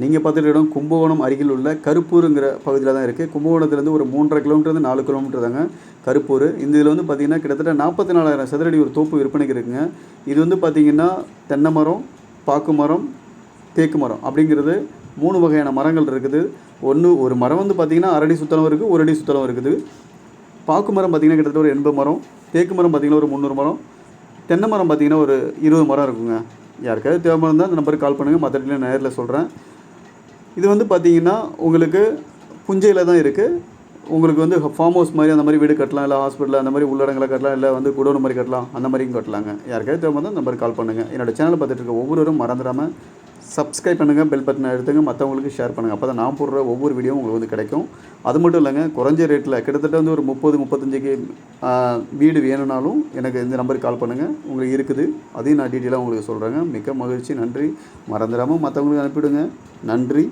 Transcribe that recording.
நீங்கள் பார்த்துட்டு இடம் கும்பகோணம் அருகில் உள்ள கருப்பூருங்கிற பகுதியில் தான் இருக்குது. கும்பகோணத்துலேருந்து ஒரு 3.5 கிலோமீட்டர் 4 கிலோமீட்டர் தாங்க கருப்பூர். இந்த இதில் வந்து பார்த்திங்கன்னா கிட்டத்தட்ட 44,000 சதுரடி ஒரு தோப்பு விற்பனைக்கு இருக்குங்க. இது வந்து பார்த்திங்கன்னா தென்னை மரம், பாக்கு மரம், தேக்கு மரம் அப்படிங்கிறது 3 வகையான மரங்கள் இருக்குது. ஒரு மரம் வந்து பார்த்திங்கன்னா 1 அடி சுற்றளவு இருக்குது, 1 அடி சுற்றளவு இருக்குது. பாக்கு மரம் பார்த்திங்கன்னா கிட்டத்தட்ட ஒரு 80 மரம், தேக்கு மரம் பார்த்திங்கன்னா ஒரு 300 மரம், தென்னை மரம் பார்த்திங்கன்னா ஒரு 20 மரம் இருக்குங்க. யாருக்காவது தேவைப்படுறதா இருந்தால் இந்த நம்பருக்கு கால் பண்ணுங்கள். மற்ற இடத்துல நேரில் சொல்கிறேன். இது வந்து பார்த்திங்கன்னா உங்களுக்கு புஞ்சையில் தான் இருக்குது. உங்களுக்கு வந்து ஃபார்ம் ஹவுஸ் மாதிரி அந்த மாதிரி வீடு கட்டலாம், இல்லை ஹாஸ்பிட்டல் அந்த மாதிரி உள்ளடங்களை கட்டலாம், இல்லை வந்து குடோன் மாதிரி கட்டலாம், அந்த மாதிரியும் கட்டலாங்க. யாருக்காவது தேவைப்படுறதா இந்த நம்பருக்கு கால் பண்ணுங்கள். என்னோடய சேனலை பார்த்துட்டு இருக்க ஒவ்வொருவரும் மறந்துடாமல் சப்ஸ்கிரைப் பண்ணுங்கள், பெல் பட்டனை எடுத்துங்க, மற்றவங்களுக்கு ஷேர் பண்ணுங்கள். அப்போ தான் நான் போடுற ஒவ்வொரு வீடியோவும் உங்களுக்கு வந்து கிடைக்கும். அது மட்டும் இல்லைங்க, குறைஞ்ச ரேட்டில் கிட்டத்தட்ட வந்து ஒரு 30-35க்கு வீடு வேணும்னாலும் எனக்கு இந்த நம்பருக்கு கால் பண்ணுங்கள். உங்களுக்கு இருக்குது, அதையும் நான் டீட்டெயிலாக உங்களுக்கு சொல்கிறேங்க. மிக்க மகிழ்ச்சி, நன்றி. மறந்துடாமல் மற்றவங்களுக்கு அனுப்பிவிடுங்க. நன்றி.